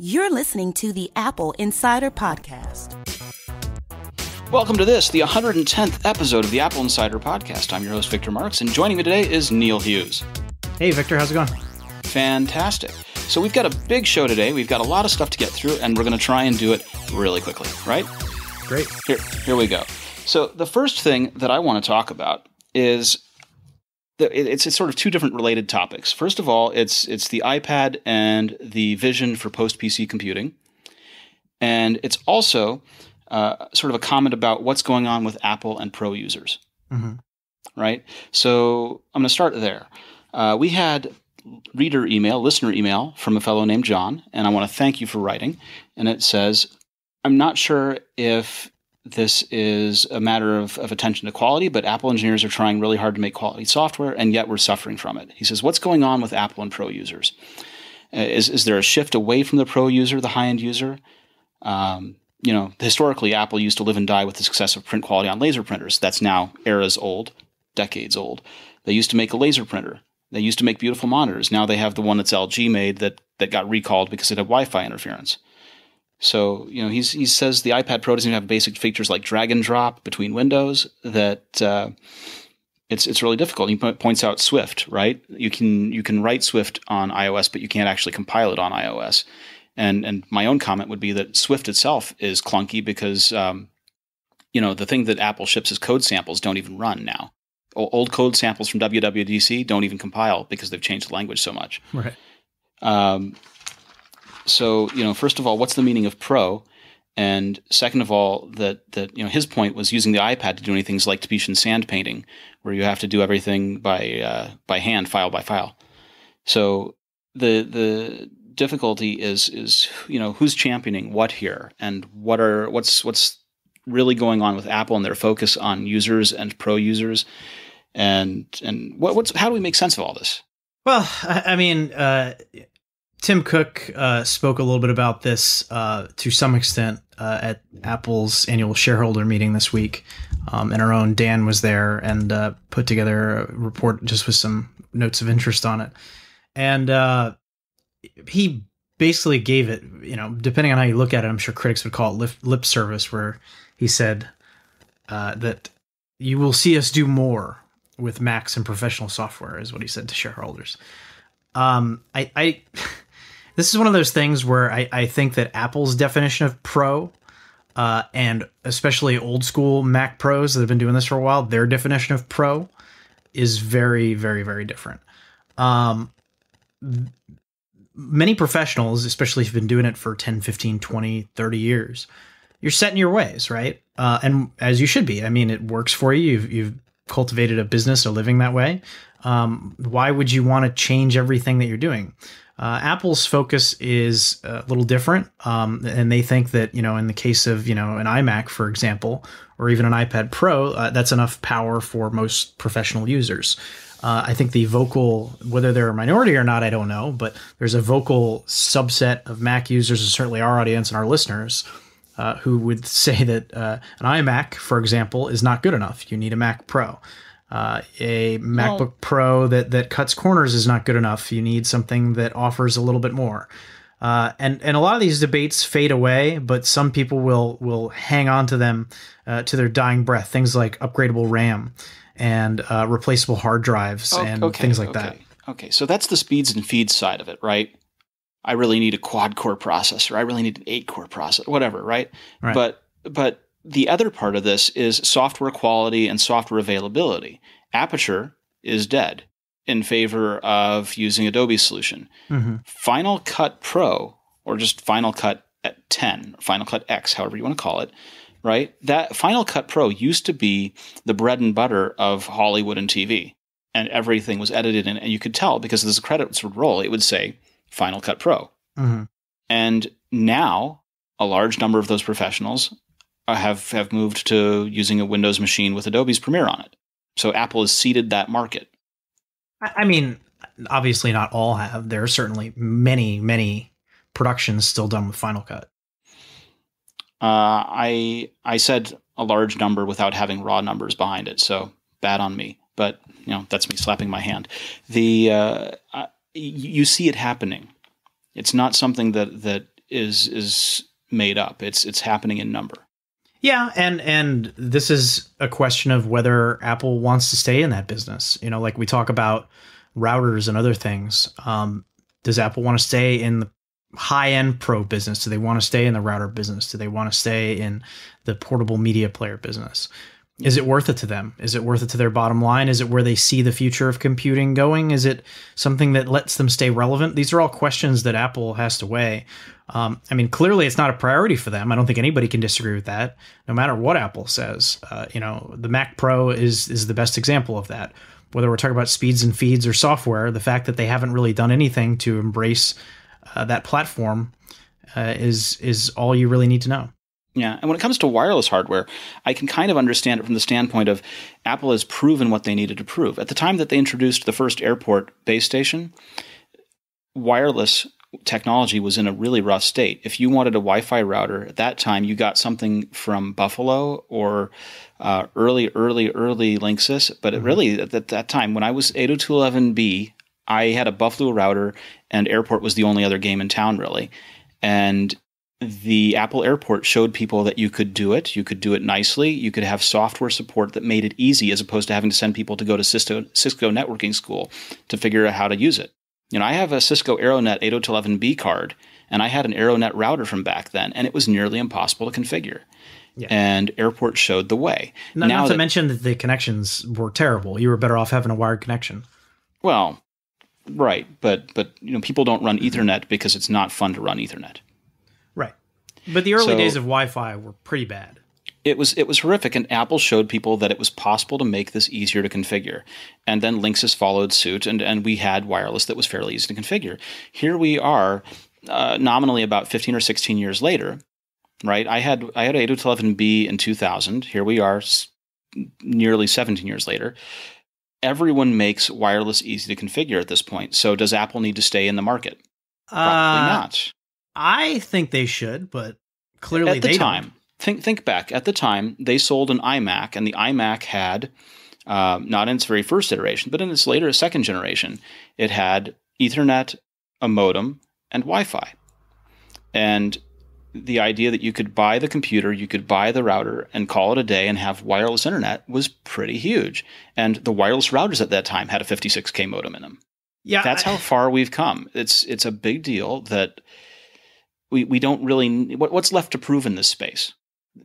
You're listening to the Apple Insider Podcast. Welcome to this, the 110th episode of the Apple Insider Podcast. I'm your host, Victor Marks, and joining me today is Neil Hughes. Hey, Victor. How's it going? Fantastic. So we've got a big show today. We've got a lot of stuff to get through, and we're going to try and do it really quickly, right? Great. Here we go. So the first thing that I want to talk about is it's sort of two different related topics. First of all, it's the iPad and the vision for post-PC computing. And it's also sort of a comment about what's going on with Apple and Pro users, right? So I'm going to start there. We had listener email from a fellow named John, and I want to thank you for writing. And it says, I'm not sure if this is a matter of attention to quality, but Apple engineers are trying really hard to make quality software, and yet we're suffering from it. He says, what's going on with Apple and Pro users? Is there a shift away from the Pro user, the high-end user? Historically, Apple used to live and die with the success of print quality on laser printers. That's now eras old, decades old. They used to make a laser printer. They used to make beautiful monitors. Now they have the one that's LG made that got recalled because it had Wi-Fi interference. So, he says the iPad Pro doesn't even have basic features like drag and drop between windows, that it's really difficult. He points out Swift, right? You can write Swift on iOS, but you can't actually compile it on iOS. And my own comment would be that Swift itself is clunky because, the thing that Apple ships as code samples don't even run now. Old code samples from WWDC don't even compile because they've changed the language so much. Right. So, first of all, what's the meaning of Pro? And second of all, that his point was using the iPad to do anything like Tibetan sand painting, where you have to do everything by hand, file by file. So the difficulty is who's championing what here, and what's really going on with Apple and their focus on users and Pro users, and how do we make sense of all this? Well, I mean, Tim Cook spoke a little bit about this to some extent at Apple's annual shareholder meeting this week, and our own Dan was there and put together a report just with some notes of interest on it. And he basically gave it, depending on how you look at it, I'm sure critics would call it lip service, where he said that you will see us do more with Macs and professional software, is what he said to shareholders. This is one of those things where I think that Apple's definition of Pro, and especially old school Mac Pros that have been doing this for a while, their definition of Pro is very, very, very different. Many professionals, especially if you've been doing it for 10, 15, 20, 30 years, you're set in your ways, right? And as you should be. I mean, it works for you. You've cultivated a business, a living that way. Why would you want to change everything that you're doing? Apple's focus is a little different, and they think that, in the case of, an iMac, for example, or even an iPad Pro, that's enough power for most professional users. I think the vocal, whether they're a minority or not, I don't know, but there's a vocal subset of Mac users, and certainly our audience and our listeners, who would say that an iMac, for example, is not good enough. You need a Mac Pro. A MacBook Pro that cuts corners is not good enough. You need something that offers a little bit more. And a lot of these debates fade away, but some people will hang on to them to their dying breath. Things like upgradable RAM and replaceable hard drives things like that. Okay, so that's the speeds and feeds side of it, right? I really need a quad-core processor. I really need an 8-core processor, whatever, right? But the other part of this is software quality and software availability. Aperture is dead in favor of using Adobe's solution. Final Cut Pro, or just Final Cut 10, Final Cut X, however you want to call it, right? That Final Cut Pro used to be the bread and butter of Hollywood and TV, and everything was edited in, and you could tell because as the credits would roll, it would say Final Cut Pro. And now a large number of those professionals have moved to using a Windows machine with Adobe's Premiere on it. So Apple has seeded that market. I mean, obviously not all have. There are certainly many, many productions still done with Final Cut. I said a large number without having raw numbers behind it, so bad on me. But that's me slapping my hand. You see it happening. It's not something that is made up. It's happening in number. Yeah, and this is a question of whether Apple wants to stay in that business. Like we talk about routers and other things. Does Apple want to stay in the high-end pro business? Do they want to stay in the router business? Do they want to stay in the portable media player business? Is it worth it to them? Is it worth it to their bottom line? Is it where they see the future of computing going? Is it something that lets them stay relevant? These are all questions that Apple has to weigh. Clearly it's not a priority for them. I don't think anybody can disagree with that, no matter what Apple says. The Mac Pro is the best example of that. Whether we're talking about speeds and feeds or software, the fact that they haven't really done anything to embrace that platform is all you really need to know. Yeah, and when it comes to wireless hardware, I can kind of understand it from the standpoint of Apple has proven what they needed to prove. At the time that they introduced the first airport base station, wireless technology was in a really rough state. If you wanted a Wi-Fi router at that time, you got something from Buffalo or early Linksys. But really, at that time, when I was 802.11b, I had a Buffalo router, and Airport was the only other game in town, really. And the Apple Airport showed people that you could do it. You could do it nicely. You could have software support that made it easy, as opposed to having to send people to go to Cisco networking school to figure out how to use it. I have a Cisco AeroNet 802.11b card, and I had an AeroNet router from back then, and it was nearly impossible to configure. Yeah. And Airport showed the way. Not to mention that the connections were terrible. You were better off having a wired connection. Well, right, but people don't run Ethernet because it's not fun to run Ethernet. Right. But the early days of Wi-Fi were pretty bad. It was horrific, and Apple showed people that it was possible to make this easier to configure. And then Linksys followed suit, and we had wireless that was fairly easy to configure. Here we are, nominally about 15 or 16 years later, right? I had 802.11b in 2000. Here we are, nearly 17 years later. Everyone makes wireless easy to configure at this point. So does Apple need to stay in the market? Probably not. I think they should, but clearly at the time. Think back. At the time, they sold an iMac, and the iMac had, not in its very first iteration, but in its later second generation, it had Ethernet, a modem, and Wi-Fi. And the idea that you could buy the computer, you could buy the router, and call it a day and have wireless internet was pretty huge. And the wireless routers at that time had a 56K modem in them. Yeah, that's how far we've come. It's a big deal that we don't really. What's left to prove in this space?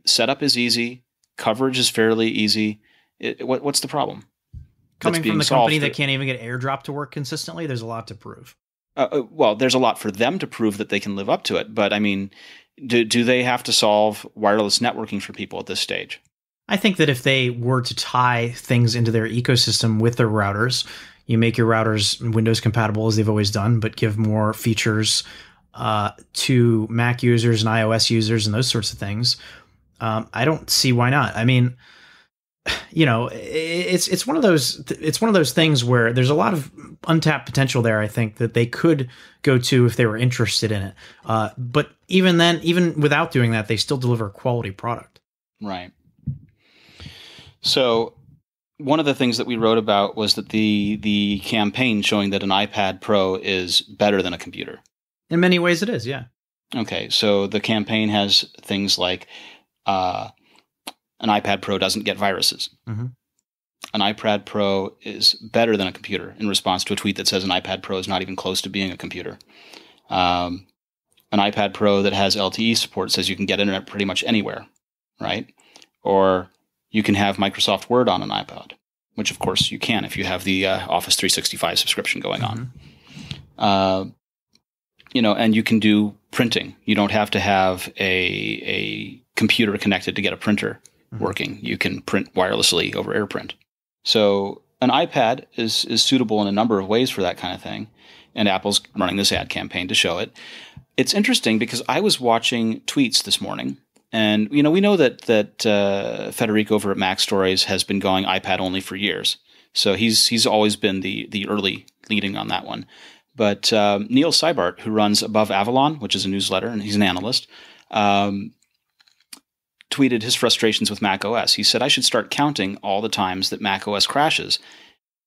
Setup is easy. Coverage is fairly easy. What's the problem? Coming from the company that can't even get AirDrop to work consistently, there's a lot to prove. Well, there's a lot for them to prove that they can live up to it. But I mean, do they have to solve wireless networking for people at this stage? I think that if they were to tie things into their ecosystem with their routers, you make your routers Windows compatible as they've always done, but give more features to Mac users and iOS users and those sorts of things. I don't see why not. I mean, it's one of those things where there's a lot of untapped potential there. I think that they could go to if they were interested in it. But even then, even without doing that, they still deliver a quality product. Right. So one of the things that we wrote about was that the campaign showing that an iPad Pro is better than a computer. In many ways, it is. Yeah. Okay. So the campaign has things like, an iPad Pro doesn't get viruses. Mm-hmm. An iPad Pro is better than a computer in response to a tweet that says an iPad Pro is not even close to being a computer. An iPad Pro that has LTE support says you can get internet pretty much anywhere, right? Or you can have Microsoft Word on an iPad, which of course you can if you have the Office 365 subscription going on. And you can do printing. You don't have to have a computer connected to get a printer working. You can print wirelessly over AirPrint. So an iPad is suitable in a number of ways for that kind of thing, and Apple's running this ad campaign to show it. It's interesting because I was watching tweets this morning, and we know that Federico over at Mac Stories has been going iPad only for years. So he's always been the early leading on that one. But Neil Seibart, who runs Above Avalon, which is a newsletter, and he's an analyst, tweeted his frustrations with Mac OS. He said, I should start counting all the times that Mac OS crashes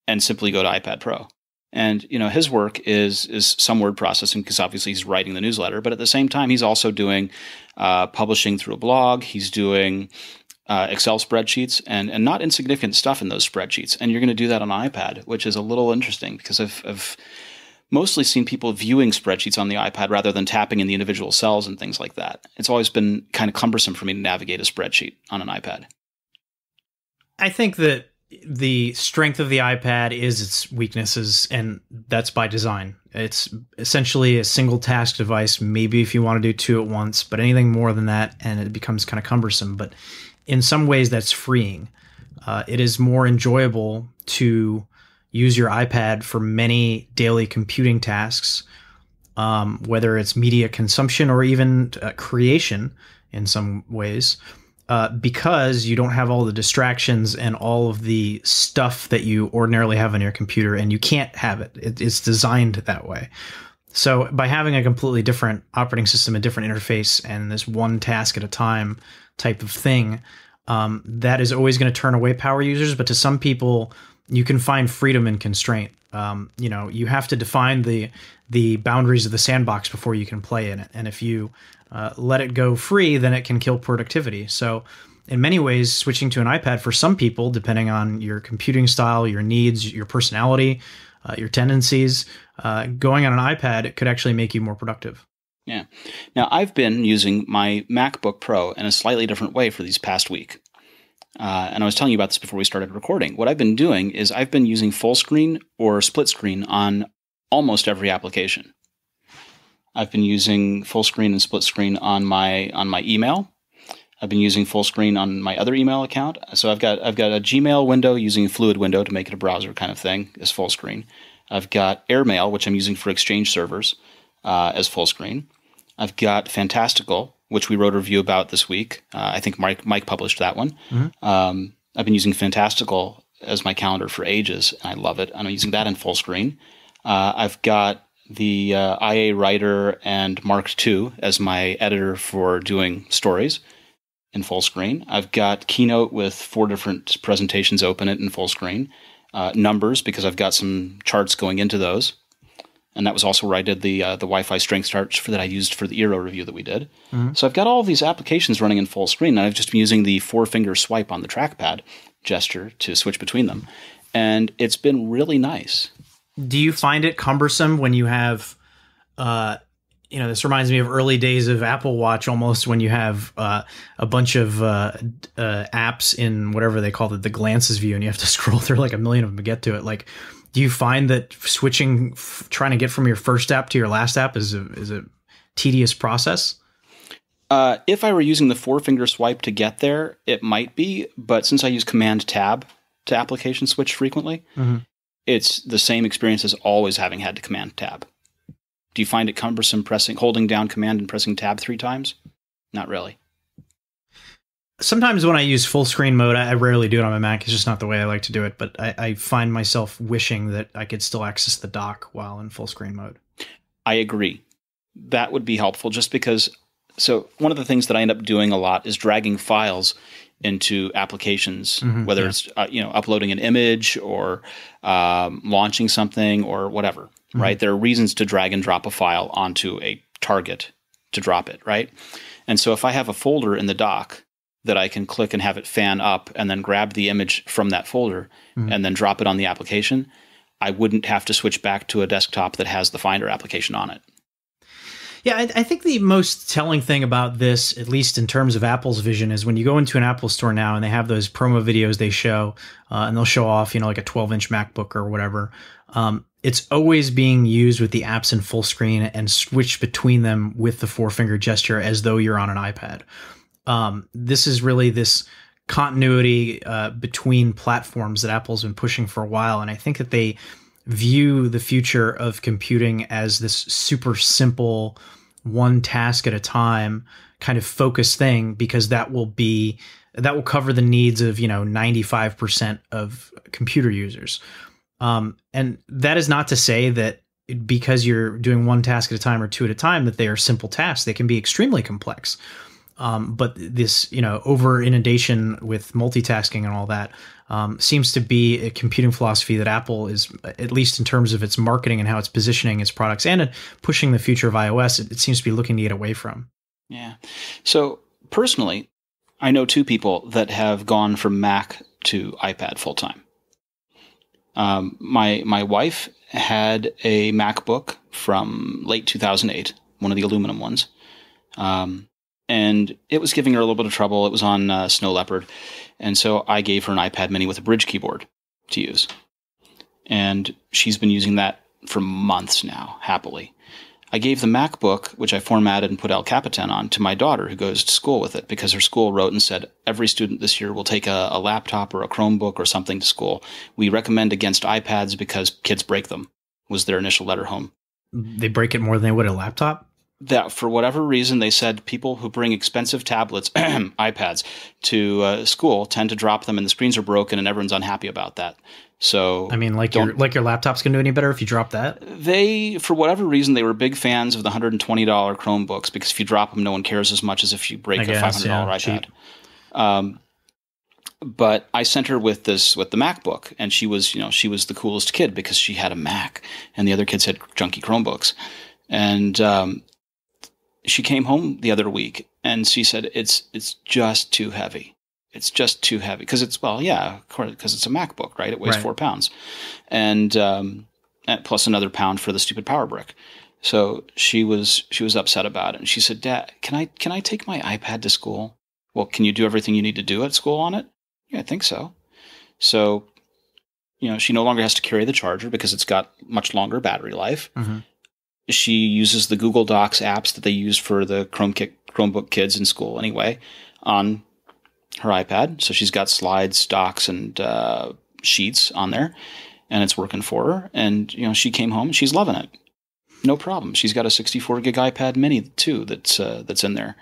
and simply go to iPad Pro. And his work is some word processing because obviously he's writing the newsletter, but at the same time he's also doing publishing through a blog. He's doing Excel spreadsheets and not insignificant stuff in those spreadsheets. And you're going to do that on an iPad, which is a little interesting because I've mostly seen people viewing spreadsheets on the iPad rather than tapping in the individual cells and things like that. It's always been kind of cumbersome for me to navigate a spreadsheet on an iPad. I think that the strength of the iPad is its weaknesses, and that's by design. It's essentially a single task device, maybe if you want to do two at once, but anything more than that, and it becomes kind of cumbersome. But in some ways, that's freeing. It is more enjoyable to use your iPad for many daily computing tasks, whether it's media consumption or even creation in some ways. Because you don't have all the distractions and all of the stuff that you ordinarily have on your computer, and you can't have it. It's designed that way. So by having a completely different operating system, a different interface, and this one task at a time type of thing, that is always going to turn away power users. But to some people, you can find freedom in constraint. You have to define the boundaries of the sandbox before you can play in it. And if you let it go free, then it can kill productivity. So in many ways, switching to an iPad for some people, depending on your computing style, your needs, your personality, your tendencies, going on an iPad, it could actually make you more productive. Yeah. Now, I've been using my MacBook Pro in a slightly different way for these past week. And I was telling you about this before we started recording. What I've been doing is I've been using full screen or split screen on almost every application. I've been using full screen and split screen on my email. I've been using full screen on my other email account. So I've got a Gmail window using a Fluid window to make it a browser kind of thing as full screen. I've got AirMail, which I'm using for Exchange servers, as full screen. I've got Fantastical, which we wrote a review about this week. I think Mike published that one. Mm-hmm. I've been using Fantastical as my calendar for ages, and I love it. I'm using that in full screen. I've got the IA Writer and Mark II as my editor for doing stories in full screen. I've got Keynote with 4 different presentations open it in full screen. Numbers, because I've got some charts going into those. And that was also where I did the Wi-Fi strength charts that I used for the Eero review that we did. Mm-hmm. So I've got all of these applications running in full screen, and I've just been using the 4-finger swipe on the trackpad gesture to switch between them. And it's been really nice. Do you find it cumbersome when you have, this reminds me of early days of Apple Watch almost, when you have a bunch of apps in whatever they call it, the glances view, and you have to scroll through like a million of them to get to it. Like, do you find that switching, trying to get from your first app to your last app is a tedious process? If I were using the 4-finger swipe to get there, it might be. But since I use Command Tab to application switch frequently, mm-hmm. It's the same experience as always having had to Command Tab. Do you find it cumbersome holding down Command and pressing Tab 3 times? Not really. Sometimes when I use full screen mode, I rarely do it on my Mac. It's just not the way I like to do it. But I find myself wishing that I could still access the dock while in full screen mode. I agree. That would be helpful just because. So one of the things that I end up doing a lot is dragging files into applications, mm-hmm, whether it's uploading an image or launching something or whatever, mm-hmm. right? There are reasons to drag and drop a file onto a target to drop it, right? And so if I have a folder in the dock that I can click and have it fan up and then grab the image from that folder, mm-hmm. and then drop it on the application, I wouldn't have to switch back to a desktop that has the Finder application on it. Yeah, I think the most telling thing about this, at least in terms of Apple's vision, is when you go into an Apple store now and they have those promo videos they show, and they'll show off, like a 12-inch MacBook or whatever. It's always being used with the apps in full screen and switch between them with the 4-finger gesture as though you're on an iPad. This is really this continuity between platforms that Apple's been pushing for a while, and I think that they view the future of computing as this super simple, one task at a time kind of focus thing, because that will cover the needs of 95% of computer users. And that is not to say that because you're doing one task at a time or two at a time that they are simple tasks. They can be extremely complex. But this, over inundation with multitasking and all that seems to be a computing philosophy that Apple is, at least in terms of its marketing and how it's positioning its products and pushing the future of iOS, it seems to be looking to get away from. Yeah. So personally, I know two people that have gone from Mac to iPad full time. My wife had a MacBook from late 2008, one of the aluminum ones. And it was giving her a little bit of trouble. It was on Snow Leopard. And so I gave her an iPad mini with a bridge keyboard to use. And she's been using that for months now, happily. I gave the MacBook, which I formatted and put El Capitan on, to my daughter who goes to school with it because her school wrote and said, every student this year will take a laptop or a Chromebook or something to school. We recommend against iPads because kids break them, was their initial letter home. They break it more than they would a laptop? That for whatever reason, they said people who bring expensive tablets, iPads, to school tend to drop them and the screens are broken and everyone's unhappy about that. So I mean, your laptop's going to do any better if you drop that? For whatever reason, they were big fans of the $120 Chromebooks because if you drop them, no one cares as much as if you break a $500 iPad. But I sent her with the MacBook, and she was the coolest kid because she had a Mac and the other kids had junky Chromebooks. And she came home the other week and she said, it's just too heavy. It's just too heavy because it's because it's a MacBook, right? It weighs 4 pounds, and plus another pound for the stupid power brick. So she was upset about it, and she said, "Dad, can I take my iPad to school?" Well, can you do everything you need to do at school on it? Yeah, I think so. So, she no longer has to carry the charger because it's got much longer battery life. Mm-hmm. She uses the Google Docs apps that they use for the Chromebook kids in school anyway on her iPad. So she's got slides, docs, and sheets on there, and it's working for her. And, she came home and she's loving it. No problem. She's got a 64 gig iPad mini too that's in there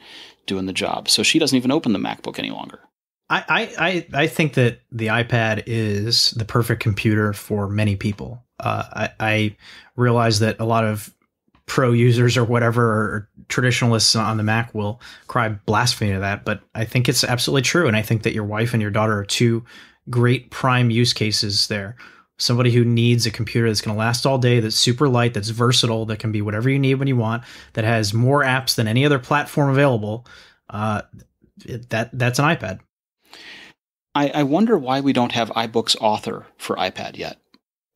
doing the job. So she doesn't even open the MacBook any longer. I think that the iPad is the perfect computer for many people. I realize that a lot of pro users or whatever, or traditionalists on the Mac will cry blasphemy to that, but I think it's absolutely true. And I think that your wife and your daughter are two great prime use cases there. Somebody who needs a computer that's going to last all day, that's super light, that's versatile, that can be whatever you need when you want, that has more apps than any other platform available. That's an iPad. I wonder why we don't have iBooks Author for iPad yet.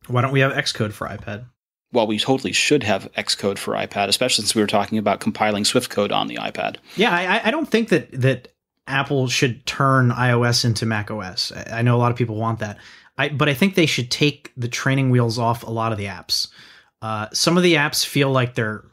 Why don't we have Xcode for iPad? Well, we totally should have Xcode for iPad, especially since we were talking about compiling Swift code on the iPad. Yeah, I don't think that Apple should turn iOS into macOS. I know a lot of people want that. But I think they should take the training wheels off a lot of the apps. Some of the apps feel like they're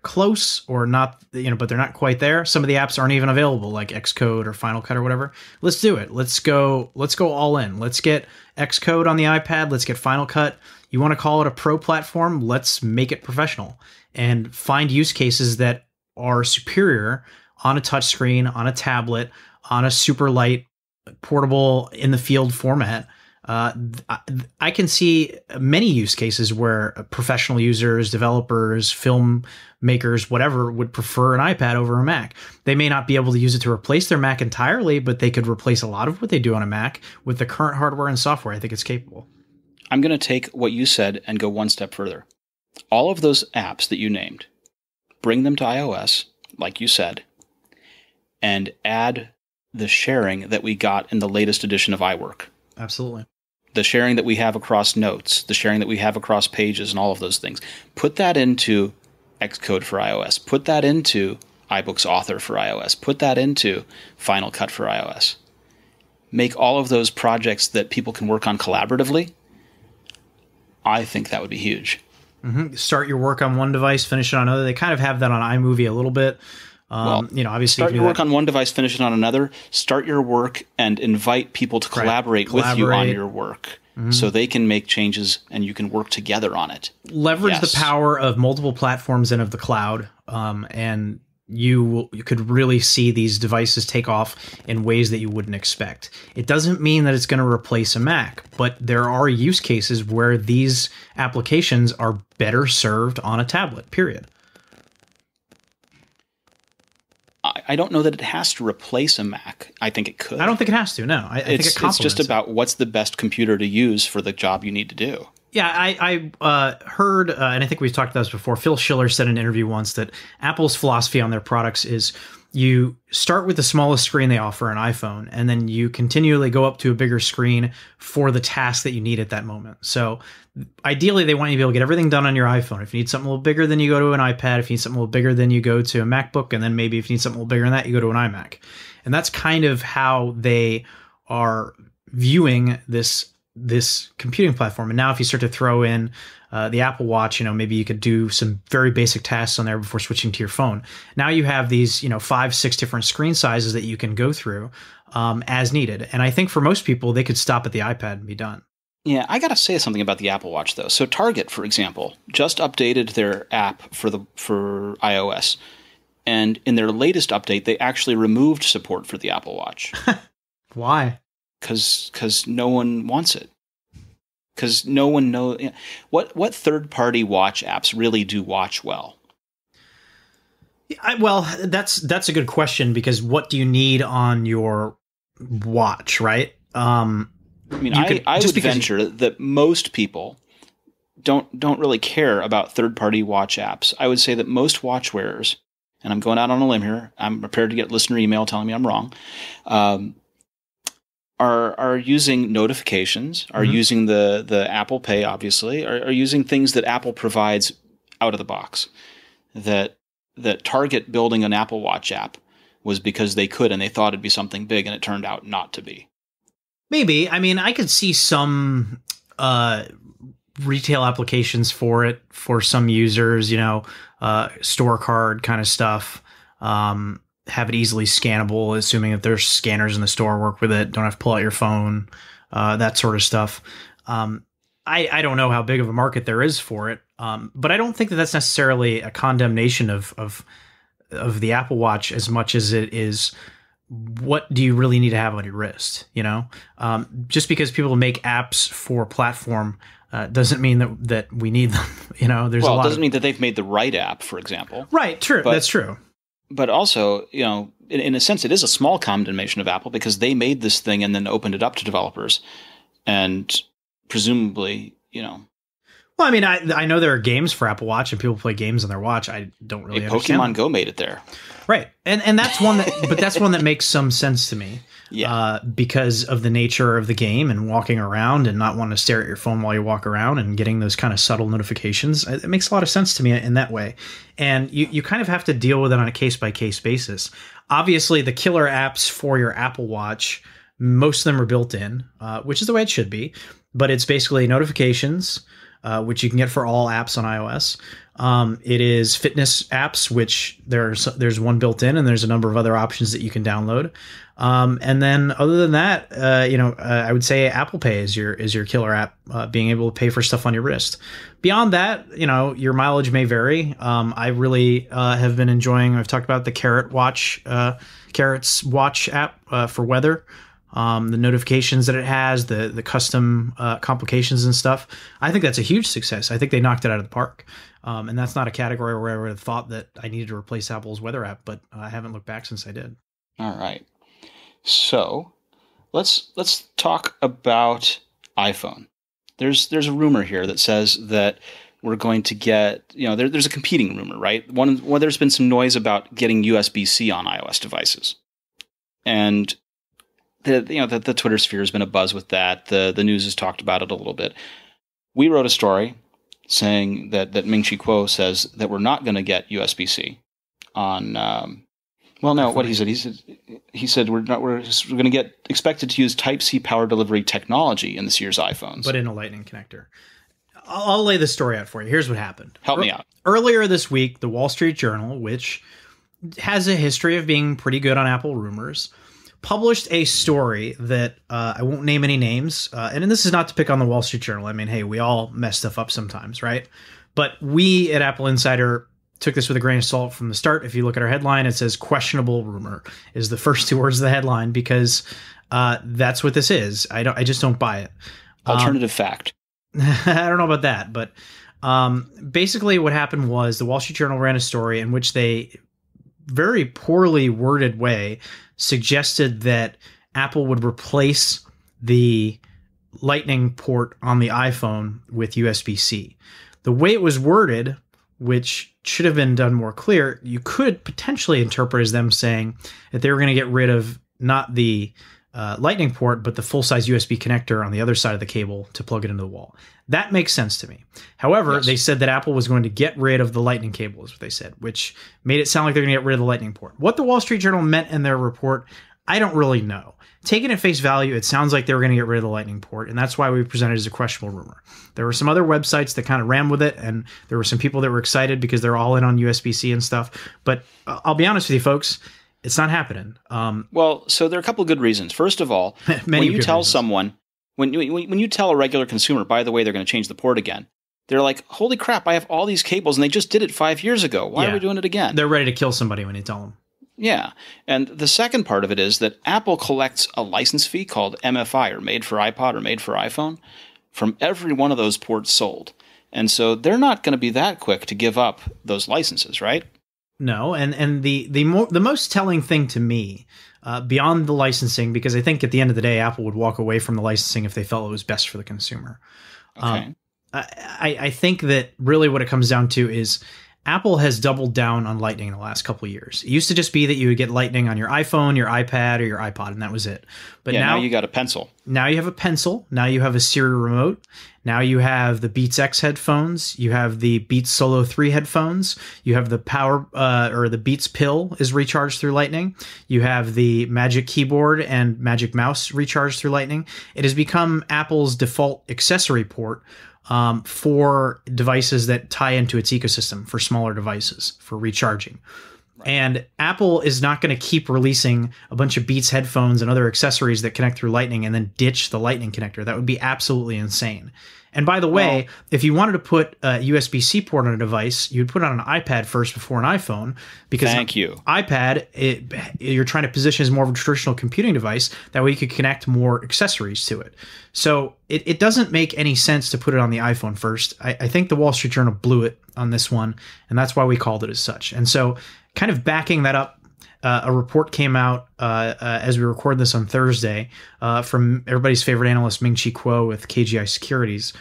close or not, but they're not quite there. Some of the apps aren't even available, like Xcode or Final Cut or whatever. Let's do it. Let's go all in. Let's get Xcode on the iPad. Let's get Final Cut. You want to call it a pro platform? Let's make it professional and find use cases that are superior on a touchscreen, on a tablet, on a super light, portable, in the field format. I can see many use cases where professional users, developers, filmmakers, whatever, would prefer an iPad over a Mac. They may not be able to use it to replace their Mac entirely, but they could replace a lot of what they do on a Mac with the current hardware and software. I think it's capable. I'm going to take what you said and go one step further. All of those apps that you named, bring them to iOS, like you said, and add the sharing that we got in the latest edition of iWork. Absolutely. The sharing that we have across notes, the sharing that we have across pages, and all of those things. Put that into Xcode for iOS. Put that into iBooks Author for iOS. Put that into Final Cut for iOS. Make all of those projects that people can work on collaboratively. I think that would be huge. Mm-hmm. Start your work on one device, finish it on another. They kind of have that on iMovie a little bit. Obviously, start your work on one device, finish it on another. Start your work and invite people to collaborate with you on your work, so they can make changes and you can work together on it. Leverage the power of multiple platforms and of the cloud, and you could really see these devices take off in ways that you wouldn't expect. It doesn't mean that it's going to replace a Mac, but there are use cases where these applications are better served on a tablet, period. I don't know that it has to replace a Mac. I think it could. I don't think it has to. No, I think it complements. It's just about what's the best computer to use for the job you need to do. Yeah, I heard, and I think we've talked about this before. Phil Schiller said in an interview once that Apple's philosophy on their products is you start with the smallest screen they offer, an iPhone, and then you continually go up to a bigger screen for the task that you need at that moment. So ideally, they want you to be able to get everything done on your iPhone. If you need something a little bigger, then you go to an iPad. If you need something a little bigger, then you go to a MacBook. And then maybe if you need something a little bigger than that, you go to an iMac. And that's kind of how they are viewing this computing platform. And now if you start to throw in the Apple Watch, maybe you could do some very basic tasks on there before switching to your phone. Now you have these, 5-6 different screen sizes that you can go through as needed. And I think for most people, they could stop at the iPad and be done. Yeah, I got to say something about the Apple Watch, though. So Target, for example, just updated their app for iOS. And in their latest update, they actually removed support for the Apple Watch. Why? Because no one wants it. Because no one knows what third-party watch apps really do watch well. Well, that's a good question, because what do you need on your watch, right? I would venture that most people don't really care about third-party watch apps. I would say that most watch wearers, and I'm going out on a limb here, I'm prepared to get listener email telling me I'm wrong, are using notifications, are using the Apple Pay, obviously, are using things that Apple provides out of the box. That Target building an Apple Watch app was because they could, and they thought it'd be something big, and it turned out not to be. Maybe. I mean, I could see some retail applications for it for some users, store card kind of stuff. Have it easily scannable, assuming that there's scanners in the store work with it. Don't have to pull out your phone, that sort of stuff. I don't know how big of a market there is for it, but I don't think that that's necessarily a condemnation of the Apple Watch as much as it is what do you really need to have on your wrist. Just because people make apps for platform doesn't mean that we need them. There's a lot. It doesn't mean that they've made the right app, for example. Right. True. That's true. But also, in a sense, it is a small condemnation of Apple because they made this thing and then opened it up to developers, and presumably, Well, I mean, I know there are games for Apple Watch and people play games on their watch. I don't really understand. Pokemon Go made it there, right? And that's one that makes some sense to me. Yeah, because of the nature of the game and walking around and not wanting to stare at your phone while you walk around and getting those kind of subtle notifications. It makes a lot of sense to me in that way. And you kind of have to deal with it on a case-by-case basis. Obviously, the killer apps for your Apple Watch, most of them are built in, which is the way it should be. But it's basically notifications, which you can get for all apps on iOS. It is fitness apps, which there's one built in, and there's a number of other options that you can download. And then other than that, I would say Apple Pay is your killer app, being able to pay for stuff on your wrist. Beyond that, your mileage may vary. I really have been enjoying, I've talked about the Carrots Watch app for weather. The notifications that it has, the custom complications and stuff. I think that's a huge success. I think they knocked it out of the park. And that's not a category where I would have thought that I needed to replace Apple's weather app, but I haven't looked back since I did. All right. So let's talk about iPhone. There's a rumor here that says that we're going to get, there's a competing rumor, right? One, there's been some noise about getting USB-C on iOS devices. And the Twitter sphere has been a buzz with that. The news has talked about it a little bit. We wrote a story saying that Ming-Chi Kuo says that we're not going to get USB-C on. What he said we're going to get expected to use Type-C power delivery technology in this year's iPhones, but in a Lightning connector. I'll lay the story out for you. Here's what happened. Help me out. Earlier this week, the Wall Street Journal, which has a history of being pretty good on Apple rumors, published a story that I won't name any names. And this is not to pick on the Wall Street Journal. I mean, hey, we all mess stuff up sometimes, right? But we at Apple Insider took this with a grain of salt from the start. If you look at our headline, it says questionable rumor is the first two words of the headline, because that's what this is. I just don't buy it. Alternative fact. I don't know about that, but basically what happened was the Wall Street Journal ran a story in which they very poorly worded way, suggested that Apple would replace the Lightning port on the iPhone with USB-C. The way it was worded, which should have been done more clear, you could potentially interpret as them saying that they were going to get rid of not the Lightning port, but the full-size USB connector on the other side of the cable to plug it into the wall. That makes sense to me. However, yes, they said that Apple was going to get rid of the Lightning cable, is what they said, which made it sound like they're going to get rid of the Lightning port. What the Wall Street Journal meant in their report, I don't really know. Taken at face value, it sounds like they were going to get rid of the Lightning port, and that's why we presented it as a questionable rumor. There were some other websites that kind of ran with it, and there were some people that were excited because they're all in on USB-C and stuff. But I'll be honest with you, folks, it's not happening. Well, so there are a couple of good reasons. First of all, when you tell someone, when you tell a regular consumer, by the way, they're going to change the port again, they're like, holy crap, I have all these cables, and they just did it 5 years ago. Why are we doing it again? They're ready to kill somebody when you tell them. Yeah. And the second part of it is that Apple collects a license fee called MFI, or Made for iPod or Made for iPhone, from every one of those ports sold. And so they're not going to be that quick to give up those licenses, right? No. And the most telling thing to me, beyond the licensing, because I think at the end of the day, Apple would walk away from the licensing if they felt it was best for the consumer. Okay. I think that really what it comes down to is Apple has doubled down on Lightning in the last couple of years. It used to just be that you would get Lightning on your iPhone, your iPad, or your iPod, and that was it. But now you got a pencil. Now you have a pencil. Now you have a Siri remote. Now you have the Beats X headphones. You have the Beats Solo 3 headphones. You have the the Beats Pill is recharged through Lightning. You have the Magic Keyboard and Magic Mouse recharged through Lightning. It has become Apple's default accessory port for devices that tie into its ecosystem, for smaller devices, for recharging. Right. And Apple is not going to keep releasing a bunch of Beats headphones and other accessories that connect through Lightning and then ditch the Lightning connector. That would be absolutely insane. And by the way, if you wanted to put a USB-C port on a device, you'd put it on an iPad first before an iPhone, because iPad, you're trying to position as more of a traditional computing device. That way you could connect more accessories to it. So it doesn't make any sense to put it on the iPhone first. I think the Wall Street Journal blew it on this one, and that's why we called it as such. And so kind of backing that up, a report came out as we record this on Thursday from everybody's favorite analyst, Ming-Chi Kuo with KGI Securities,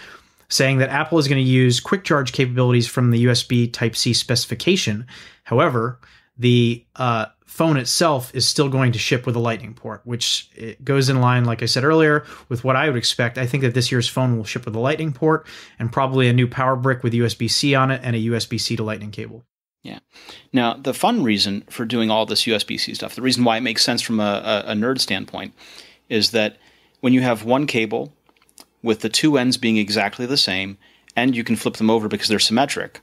saying that Apple is going to use quick charge capabilities from the USB Type-C specification. However, the phone itself is still going to ship with a Lightning port, which it goes in line, like I said earlier, with what I would expect. I think that this year's phone will ship with a Lightning port and probably a new power brick with USB-C on it and a USB-C to Lightning cable. Yeah. Now, the fun reason for doing all this USB-C stuff, the reason why it makes sense from a nerd standpoint, is that when you have one cable with the two ends being exactly the same, and you can flip them over because they're symmetric,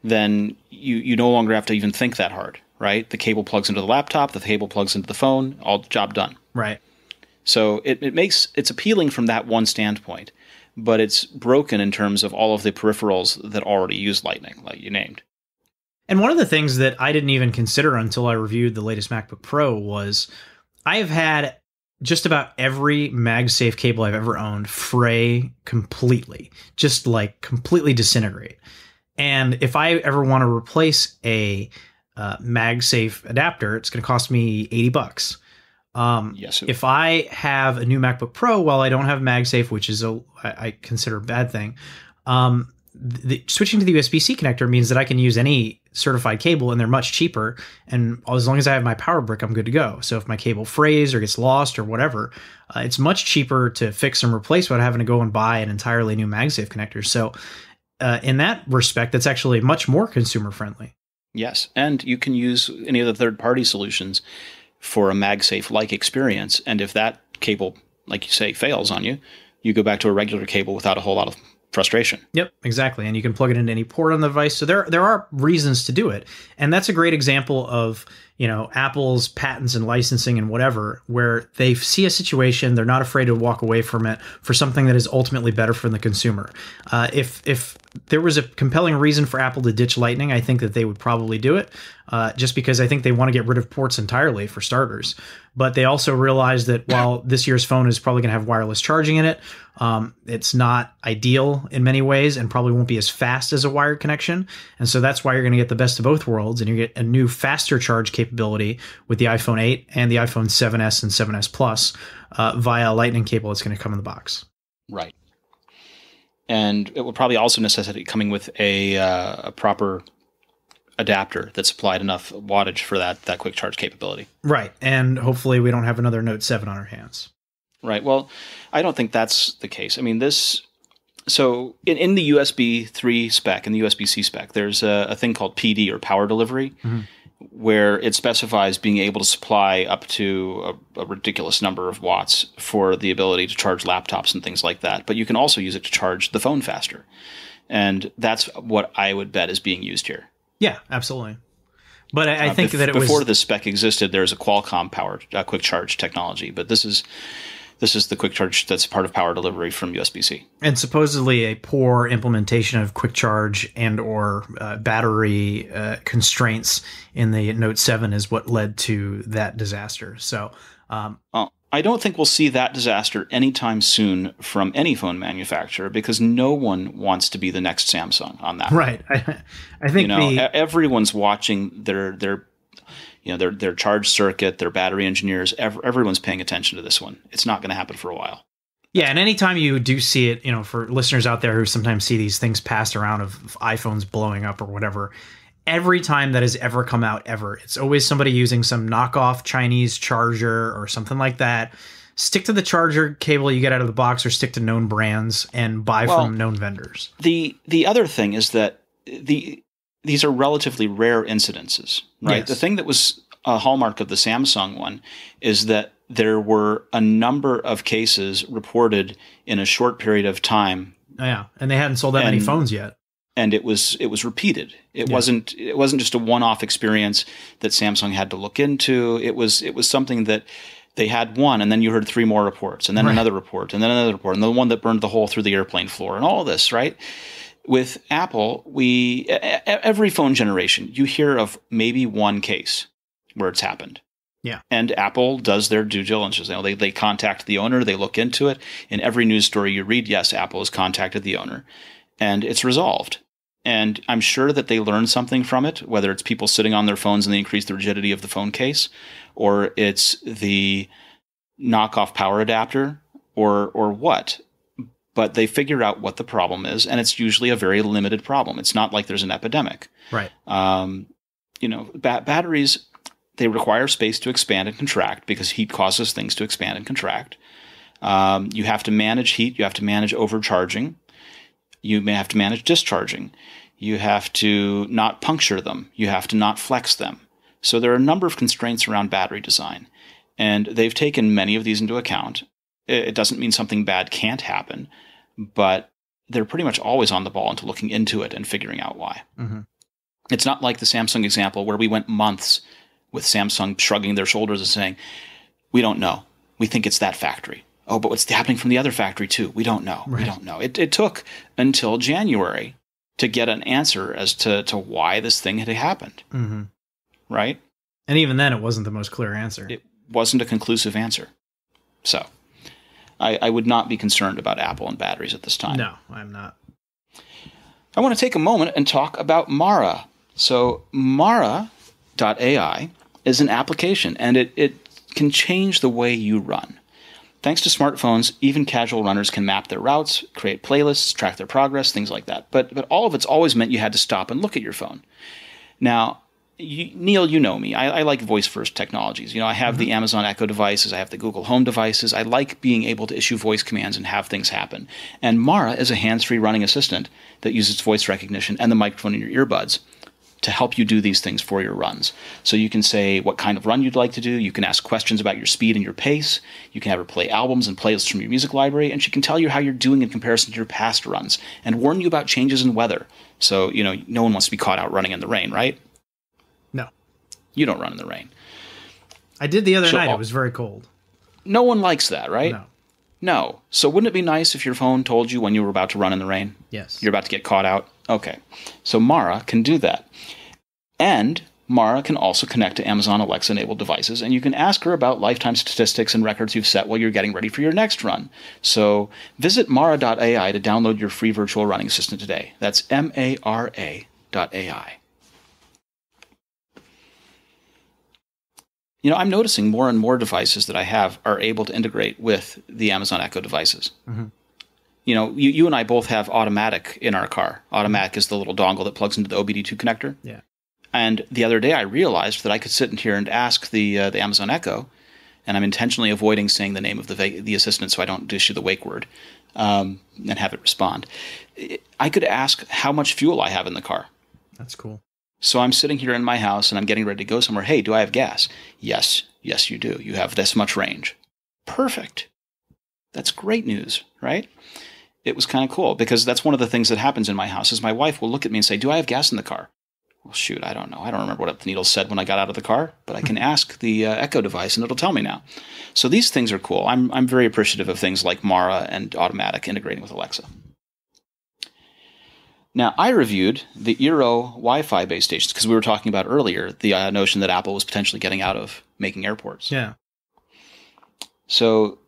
then you no longer have to even think that hard, right? The cable plugs into the laptop, the cable plugs into the phone, all job done. Right. So it's appealing from that one standpoint, but it's broken in terms of all of the peripherals that already use Lightning, like you named. And one of the things that I didn't even consider until I reviewed the latest MacBook Pro was I have had just about every MagSafe cable I've ever owned fray completely, just like completely disintegrate. And if I ever want to replace a MagSafe adapter, it's going to cost me $80. Yes. If I have a new MacBook Pro, while I don't have MagSafe, which is I consider a bad thing, switching to the USB-C connector means that I can use any certified cable and they're much cheaper. And as long as I have my power brick, I'm good to go. So if my cable frays or gets lost or whatever, it's much cheaper to fix and replace without having to go and buy an entirely new MagSafe connector. So in that respect, that's actually much more consumer friendly. Yes. And you can use any of the third-party solutions for a MagSafe-like experience. And if that cable, like you say, fails on you, you go back to a regular cable without a whole lot of frustration. Yep, exactly. And you can plug it into any port on the device. So there are reasons to do it. And that's a great example of, Apple's patents and licensing and whatever, where they see a situation, they're not afraid to walk away from it for something that is ultimately better for the consumer. If there was a compelling reason for Apple to ditch Lightning, I think that they would probably do it, just because I think they want to get rid of ports entirely, for starters. But they also realize that while this year's phone is probably going to have wireless charging in it, it's not ideal in many ways and probably won't be as fast as a wired connection. And so that's why you're going to get the best of both worlds, and you get a new faster charge capability with the iPhone 8 and the iPhone 7S and 7S Plus via a Lightning cable that's going to come in the box. Right. And it will probably also necessitate coming with a proper adapter that supplied enough wattage for that quick charge capability. Right. And hopefully we don't have another Note 7 on our hands. Right. Well, I don't think that's the case. I mean, so in the USB 3 spec and the USB-C spec, there's a thing called PD, or power delivery, where it specifies being able to supply up to a ridiculous number of watts for the ability to charge laptops and things like that. But you can also use it to charge the phone faster. And that's what I would bet is being used here. Yeah, absolutely. But I think that before the spec existed, there's a Qualcomm powered quick charge technology, but this is the quick charge that's part of power delivery from USB-C. And supposedly a poor implementation of quick charge and or battery constraints in the Note 7 is what led to that disaster. So I don't think we'll see that disaster anytime soon from any phone manufacturer, because no one wants to be the next Samsung on that. Right. I think everyone's watching their charge circuit, their battery engineers. Everyone's paying attention to this one. It's not going to happen for a while. Yeah, and anytime you do see it, for listeners out there who sometimes see these things passed around of iPhones blowing up or whatever, every time that has ever come out ever, it's always somebody using some knockoff Chinese charger or something like that. Stick to the charger cable you get out of the box, or stick to known brands and buy from known vendors. The other thing is that these are relatively rare incidences, right? Yes. The thing that was a hallmark of the Samsung one is that there were a number of cases reported in a short period of time. Oh, yeah, and they hadn't sold that many phones yet. And it was repeated. It wasn't just a one-off experience that Samsung had to look into. It was something that they had one, and then you heard 3 more reports, and then another report, and then another report, and the one that burned the hole through the airplane floor, and all of this, right? With Apple, every phone generation, you hear of maybe one case where it's happened. Yeah. And Apple does their due diligence. They contact the owner, they look into it. In every news story you read, yes, Apple has contacted the owner, and it's resolved. And I'm sure that they learned something from it, whether it's people sitting on their phones and they increase the rigidity of the phone case, or it's the knockoff power adapter, or what. But they figure out what the problem is, and it's usually a very limited problem. It's not like there's an epidemic. Right. Batteries, they require space to expand and contract because heat causes things to expand and contract. You have to manage heat. You have to manage overcharging. You may have to manage discharging. You have to not puncture them. You have to not flex them. So there are a number of constraints around battery design, and they've taken many of these into account. It doesn't mean something bad can't happen, but they're pretty much always on the ball into looking into it and figuring out why. Mm-hmm. It's not like the Samsung example where we went months with Samsung shrugging their shoulders and saying, we don't know. We think it's that factory. Oh, but what's happening from the other factory too? We don't know. Right. We don't know. It took until January to get an answer as to why this thing had happened. Mm-hmm. Right? And even then, it wasn't the most clear answer. It wasn't a conclusive answer. So I would not be concerned about Apple and batteries at this time. No, I'm not. I want to take a moment and talk about Mara. So Mara.ai is an application, and it can change the way you run. Thanks to smartphones, even casual runners can map their routes, create playlists, track their progress, things like that. But all of it's always meant you had to stop and look at your phone. Now, Neil, you know me. I like voice-first technologies. I have the Amazon Echo devices. I have the Google Home devices. I like being able to issue voice commands and have things happen. And Mara is a hands-free running assistant that uses voice recognition and the microphone in your earbuds to help you do these things for your runs. So you can say what kind of run you'd like to do. You can ask questions about your speed and your pace. You can have her play albums and playlists from your music library, and she can tell you how you're doing in comparison to your past runs and warn you about changes in weather. So, no one wants to be caught out running in the rain, right? No. You don't run in the rain. I did the other night. It was very cold. No one likes that, right? No. No. So wouldn't it be nice if your phone told you when you were about to run in the rain? Yes. You're about to get caught out? Okay. So Mara can do that. And Mara can also connect to Amazon Alexa-enabled devices, and you can ask her about lifetime statistics and records you've set while you're getting ready for your next run. So visit Mara.ai to download your free virtual running assistant today. That's Mara.ai. You know, I'm noticing more and more devices that I have are able to integrate with the Amazon Echo devices. Mm-hmm. You know, you and I both have Automatic in our car. Automatic is the little dongle that plugs into the OBD2 connector. Yeah. And the other day I realized that I could sit in here and ask the Amazon Echo, and I'm intentionally avoiding saying the name of the assistant so I don't issue the wake word, and have it respond. I could ask how much fuel I have in the car. That's cool. So I'm sitting here in my house and I'm getting ready to go somewhere. Hey, do I have gas? Yes. Yes, you do. You have this much range. Perfect. That's great news, right? It was kind of cool because that's one of the things that happens in my house is my wife will look at me and say, do I have gas in the car? Well, shoot, I don't know. I don't remember what the needle said when I got out of the car, but I can ask the Echo device and it'll tell me now. So these things are cool. I'm very appreciative of things like Mara and Automatic integrating with Alexa. Now, I reviewed the Eero Wi-Fi base stations because we were talking about earlier the notion that Apple was potentially getting out of making airports. Yeah. So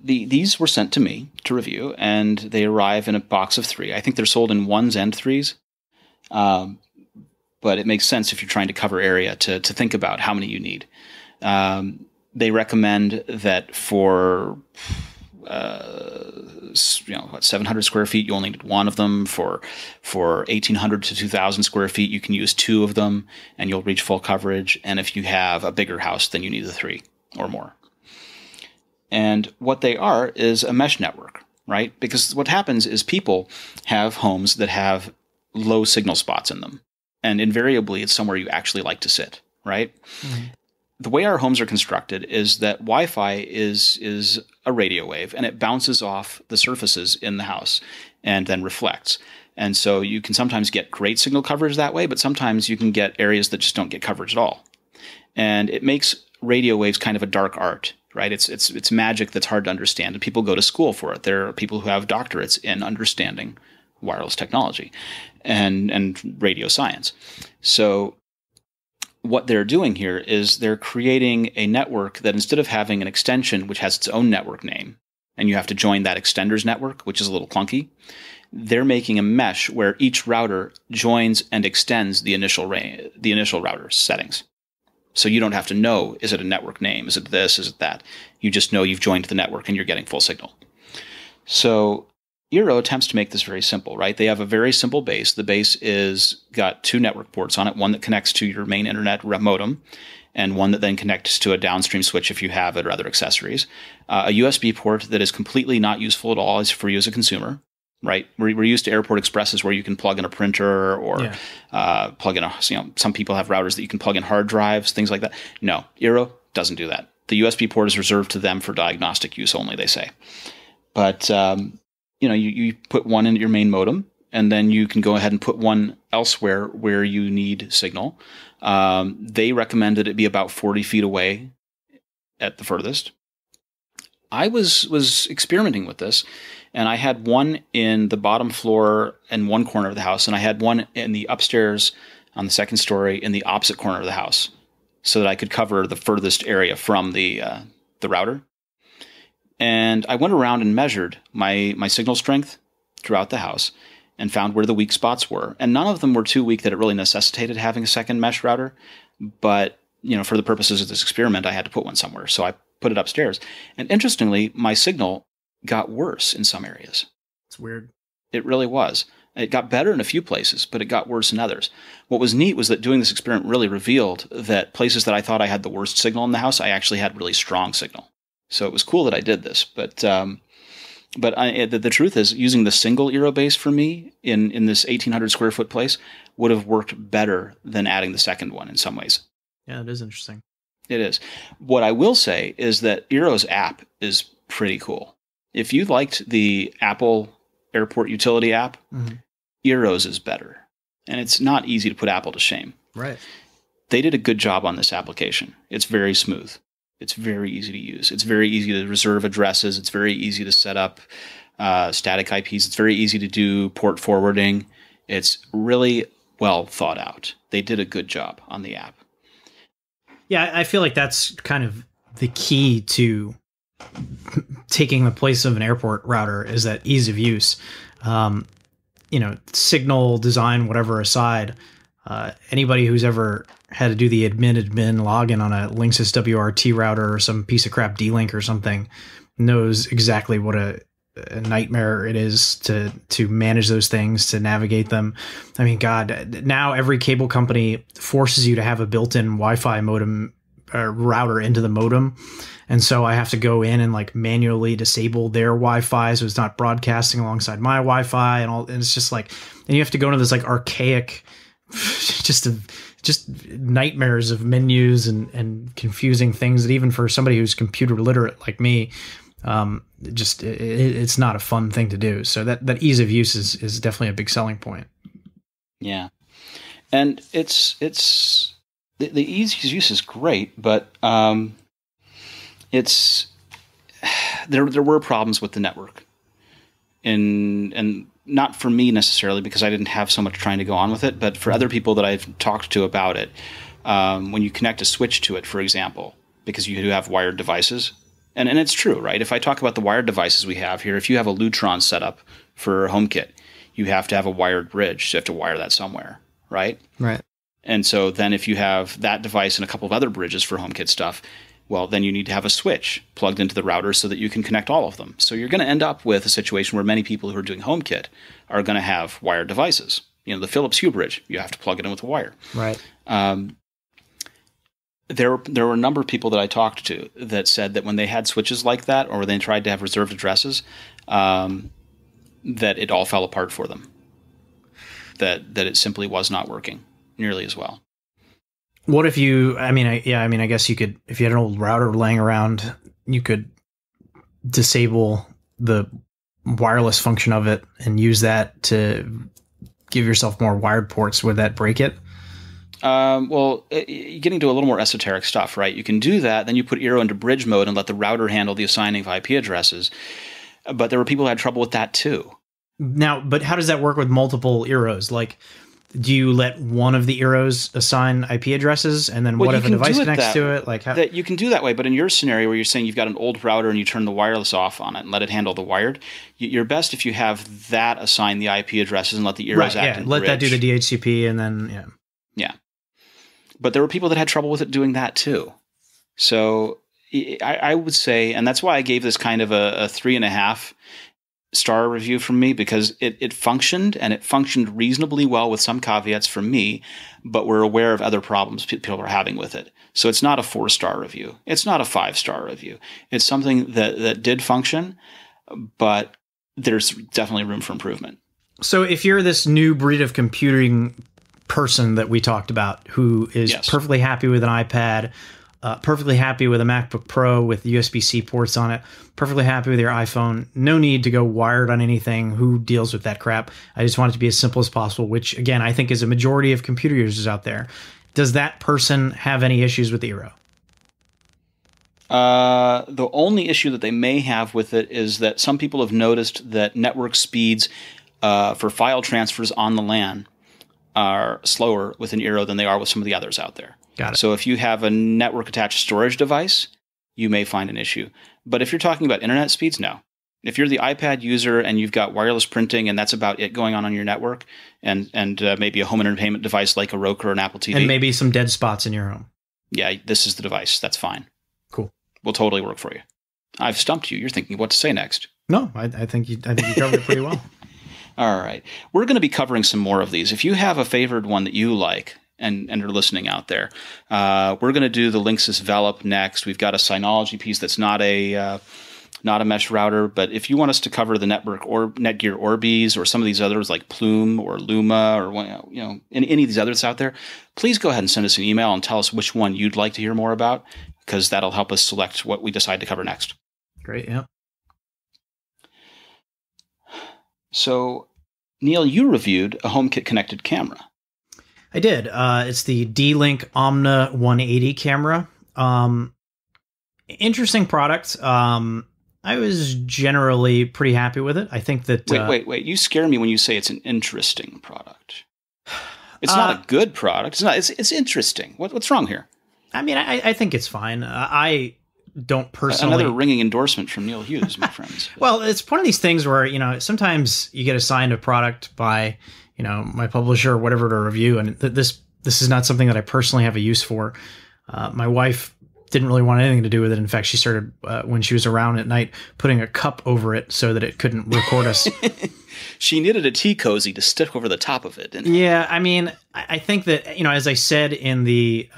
these were sent to me to review, and they arrive in a box of 3. I think they're sold in 1s and 3s. But it makes sense if you're trying to cover area to think about how many you need. They recommend that for 700 square feet, you only need 1 of them. For 1,800 to 2,000 square feet, you can use 2 of them, and you'll reach full coverage. And if you have a bigger house, then you need the 3 or more. And what they are is a mesh network, right? Because what happens is people have homes that have low signal spots in them. And invariably, it's somewhere you actually like to sit, right? Mm-hmm. The way our homes are constructed is that Wi-Fi is a radio wave, and it bounces off the surfaces in the house and then reflects. And so you can sometimes get great signal coverage that way, but sometimes you can get areas that just don't get coverage at all. And it makes radio waves kind of a dark art, right? It's magic that's hard to understand, and people go to school for it. There are people who have doctorates in understanding wireless technology and radio science. So what they're doing here is they're creating a network that instead of having an extension which has its own network name, and you have to join that extender's network, which is a little clunky, they're making a mesh where each router joins and extends the initial router settings. So you don't have to know, is it a network name? Is it this? Is it that? You just know you've joined the network and you're getting full signal. So Eero attempts to make this very simple, right? They have a very simple base. The base is got 2 network ports on it, one that connects to your main internet modem, and one that then connects to a downstream switch if you have it or other accessories. A USB port that is completely not useful at all is for you as a consumer, right? We're used to Airport Expresses where you can plug in a printer or plug in some people have routers that you can plug in hard drives, things like that. No, Eero doesn't do that. The USB port is reserved to them for diagnostic use only, they say. But you put one into your main modem, and then you can go ahead and put one elsewhere where you need signal. They recommend that it be about 40 feet away at the furthest. I was experimenting with this, and I had one in the bottom floor in one corner of the house, and I had one in the upstairs on the second story in the opposite corner of the house, so that I could cover the furthest area from the router. And I went around and measured my signal strength throughout the house and found where the weak spots were. And none of them were too weak that it really necessitated having a second mesh router. But, for the purposes of this experiment, I had to put one somewhere. So I put it upstairs. And interestingly, my signal got worse in some areas. It's weird. It really was. It got better in a few places, but it got worse in others. What was neat was that doing this experiment really revealed that places that I thought I had the worst signal in the house, I actually had really strong signal. So it was cool that I did this, but the truth is, using the single Eero base for me in this 1,800 square foot place would have worked better than adding the second one in some ways. Yeah, it is interesting. It is. What I will say is that Eero's app is pretty cool. If you liked the Apple Airport Utility app, Eero's is better, and it's not easy to put Apple to shame. Right. They did a good job on this application. It's very smooth. It's very easy to use. It's very easy to reserve addresses. It's very easy to set up static IPs. It's very easy to do port forwarding. It's really well thought out. They did a good job on the app. Yeah, I feel like that's kind of the key to taking the place of an airport router, is that ease of use. Signal design, whatever aside, anybody who's ever had to do the admin login on a Linksys WRT router or some piece of crap D-Link or something knows exactly what a nightmare it is to manage those things, to navigate them. I mean, God, now every cable company forces you to have a built-in Wi-Fi modem router into the modem. And so I have to go in and like manually disable their Wi-Fi so it's not broadcasting alongside my Wi-Fi and all. And it's just like, and you have to go into this like archaic, just nightmares of menus and confusing things that even for somebody who's computer literate like me, it's not a fun thing to do. So that ease of use is definitely a big selling point. Yeah. And it's the ease of use is great, but there were problems with the network, and not for me necessarily because I didn't have so much trying to go on with it, but for other people that I've talked to about it, when you connect a switch to it, for example, because you do have wired devices, and it's true, right? If I talk about the wired devices we have here, if you have a Lutron setup for HomeKit, you have to have a wired bridge, so you have to wire that somewhere, right? Right. And so then if you have that device and a couple of other bridges for HomeKit stuff, well, then you need to have a switch plugged into the router so that you can connect all of them. So you're going to end up with a situation where many people who are doing HomeKit are going to have wired devices. The Philips Hue bridge, you have to plug it in with a wire. Right. There were a number of people that I talked to that said that when they had switches like that, or when they tried to have reserved addresses, that it all fell apart for them. That it simply was not working nearly as well. What if I guess you could, if you had an old router laying around, you could disable the wireless function of it and use that to give yourself more wired ports. Would that break it? Well, getting to a little more esoteric stuff, right? You can do that. Then you put Eero into bridge mode and let the router handle the assigning of IP addresses. But there were people who had trouble with that too. Now, but how does that work with multiple Eeros? Like, do you let one of the Eeros assign IP addresses, and then what if a device connects to it? Like, that you can do that way, but in your scenario where you're saying you've got an old router and you turn the wireless off on it and let it handle the wired, you're best if you have that assign the IP addresses and let the Eeros act in let bridge. that do the DHCP, and then yeah. But there were people that had trouble with it doing that too. So I would say, and that's why I gave this kind of a 3.5 star review from me, because it functioned, and it functioned reasonably well with some caveats from me, but we're aware of other problems people are having with it. So it's not a 4-star review. It's not a 5-star review. It's something that did function, but there's definitely room for improvement. So if you're this new breed of computing person that we talked about, who is perfectly happy with an iPad, perfectly happy with a MacBook Pro with USB-C ports on it, perfectly happy with your iPhone, no need to go wired on anything. Who deals with that crap? I just want it to be as simple as possible, which again, I think is a majority of computer users out there. Does that person have any issues with Eero? The only issue that they may have with it is that some people have noticed that network speeds for file transfers on the LAN are slower with an Eero than they are with some of the others out there. Got it. So if you have a network attached storage device, you may find an issue. But if you're talking about internet speeds, no. If you're the iPad user and you've got wireless printing and that's about it going on your network, and maybe a home entertainment device like a Roku or an Apple TV. And maybe some dead spots in your home. Yeah, this is the device. That's fine. Cool. Will totally work for you. I've stumped you. You're thinking what to say next. No, I think you covered it pretty well. All right. We're going to be covering some more of these. If you have a favored one that you like and are listening out there, we're going to do the Linksys Velop next. We've got a Synology piece that's not a mesh router, but if you want us to cover the network or Netgear Orbeez or some of these others like Plume or Luma or any of these others out there, please go ahead and send us an email and tell us which one you'd like to hear more about, because that'll help us select what we decide to cover next. Great, yeah. So, Neil, you reviewed a HomeKit connected camera. I did. It's the D-Link Omna 180 camera. Interesting product. I was generally pretty happy with it. I think that... Wait. You scare me when you say it's an interesting product. It's not a good product. It's not. It's interesting. What's wrong here? I mean, I think it's fine. I don't personally... Another ringing endorsement from Neil Hughes, my friends. Well, it's one of these things where, sometimes you get assigned a product by, my publisher or whatever to review, and this is not something that I personally have a use for. My wife didn't really want anything to do with it. In fact, she started, when she was around at night, putting a cup over it so that it couldn't record us. She knitted a tea cozy to stick over the top of it. Yeah, I mean, I think that, as I said in the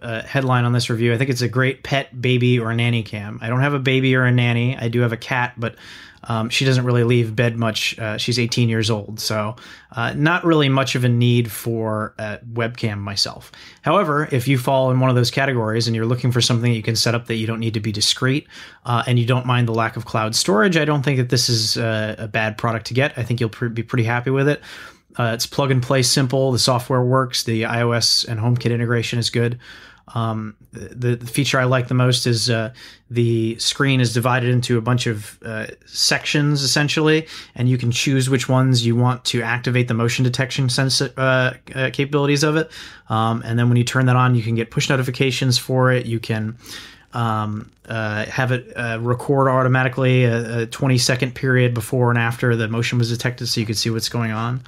headline on this review, I think it's a great pet, baby, or nanny cam. I don't have a baby or a nanny. I do have a cat, but she doesn't really leave bed much. She's 18 years old, so not really much of a need for a webcam myself. However, if you fall in one of those categories and you're looking for something you can set up that you don't need to be discreet, and you don't mind the lack of cloud storage, I don't think that this is a bad product to get. I think you'll be pretty happy with it. It's plug and play simple. The software works. The iOS and HomeKit integration is good. The feature I like the most is the screen is divided into a bunch of sections, essentially, and you can choose which ones you want to activate the motion detection capabilities of it. And then when you turn that on, you can get push notifications for it. You can have it record automatically a 20-second period before and after the motion was detected, so you can see what's going on.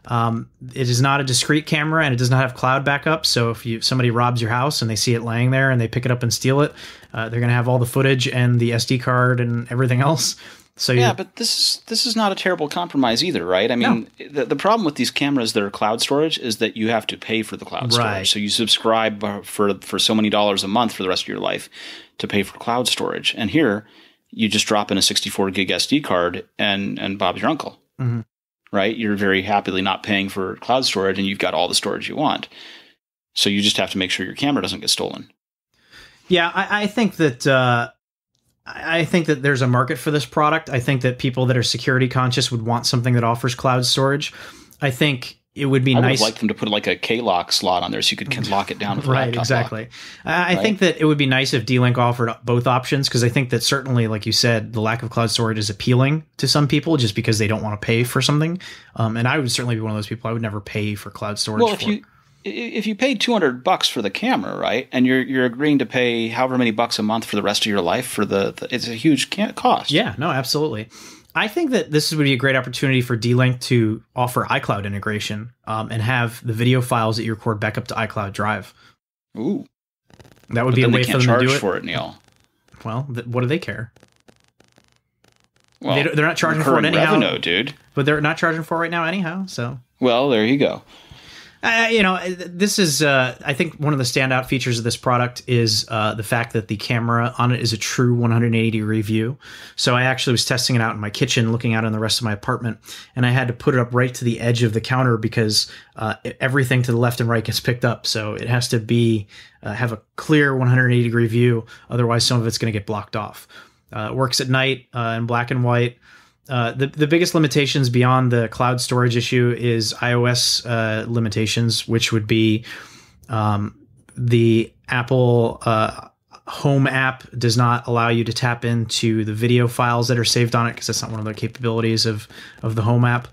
It is not a discrete camera, and it does not have cloud backup. So if somebody robs your house and they see it laying there and they pick it up and steal it, they're going to have all the footage and the SD card and everything else. So yeah, but this is not a terrible compromise either, right? I mean, no. The problem with these cameras that are cloud storage is that you have to pay for the cloud storage. Right. So you subscribe for so many dollars a month for the rest of your life to pay for cloud storage. And here, you just drop in a 64 gig SD card and Bob's your uncle. Mm-hmm. Right? You're very happily not paying for cloud storage, and you've got all the storage you want. So you just have to make sure your camera doesn't get stolen. Yeah, I think that there's a market for this product. I think that people that are security conscious would want something that offers cloud storage. I think it would be nice. I would like them to put like a K-lock slot on there so you could lock it down with a right, laptop exactly. lock. I think that it would be nice if D-Link offered both options, because I think that certainly, like you said, the lack of cloud storage is appealing to some people just because they don't want to pay for something. And I would certainly be one of those people. I would never pay for cloud storage. Well, if you paid $200 for the camera, right, and you're agreeing to pay however many bucks a month for the rest of your life for it's a huge cost. Yeah, no, absolutely. I think that this would be a great opportunity for D-Link to offer iCloud integration and have the video files that you record back up to iCloud Drive. Ooh, that would be a way for them to do it. They can't charge for it, Neil. Well, what do they care? Well, they're not charging for it anyhow, revenue, dude. But they're not charging for it right now, anyhow. So, well, there you go. This is, I think one of the standout features of this product is the fact that the camera on it is a true 180-degree view. So I actually was testing it out in my kitchen, looking out on the rest of my apartment, and I had to put it up right to the edge of the counter because everything to the left and right gets picked up. So it has to be have a clear 180-degree view. Otherwise, some of it's going to get blocked off. It works at night in black and white. The biggest limitations beyond the cloud storage issue is iOS limitations, which would be the Apple Home app does not allow you to tap into the video files that are saved on it because that's not one of the capabilities of the Home app.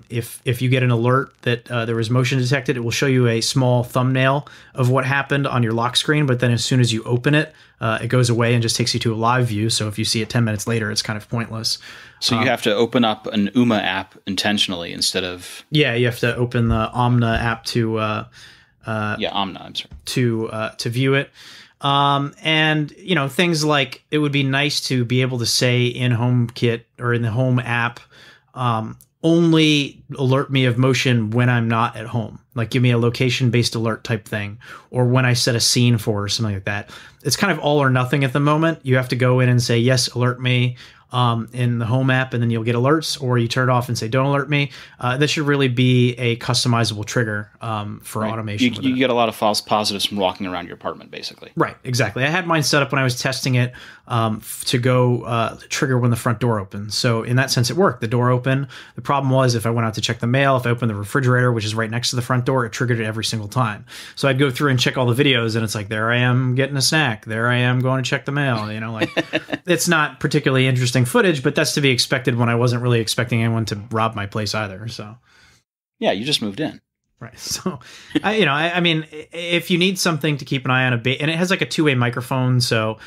If you get an alert that there was motion detected, it will show you a small thumbnail of what happened on your lock screen, but then as soon as you open it, it goes away and just takes you to a live view. So if you see it 10 minutes later, it's kind of pointless. So you have to open up an UMA app intentionally instead of... Yeah, you have to open the Omna app to... Omna, I'm sorry. To view it. And, things like it would be nice to be able to say in HomeKit or in the Home app, only alert me of motion when I'm not at home. Like give me a location-based alert type thing, or when I set a scene for or something like that. It's kind of all or nothing at the moment. You have to go in and say, yes, alert me in the home app, and then you'll get alerts, or you turn it off and say, don't alert me. That should really be a customizable trigger for automation. You get a lot of false positives from walking around your apartment, basically. Right, exactly. I had mine set up when I was testing it to go trigger when the front door opens. So in that sense, it worked. The door opened. The problem was if I went out to check the mail, if I opened the refrigerator, which is right next to the front door, it triggered it every single time. So I'd go through and check all the videos, and it's like, there I am getting a snack. There I am going to check the mail. You know, like it's not particularly interesting footage, but that's to be expected when I wasn't really expecting anyone to rob my place either. So yeah, you just moved in. Right. So, I mean, if you need something to keep an eye on and it has like a two-way microphone, so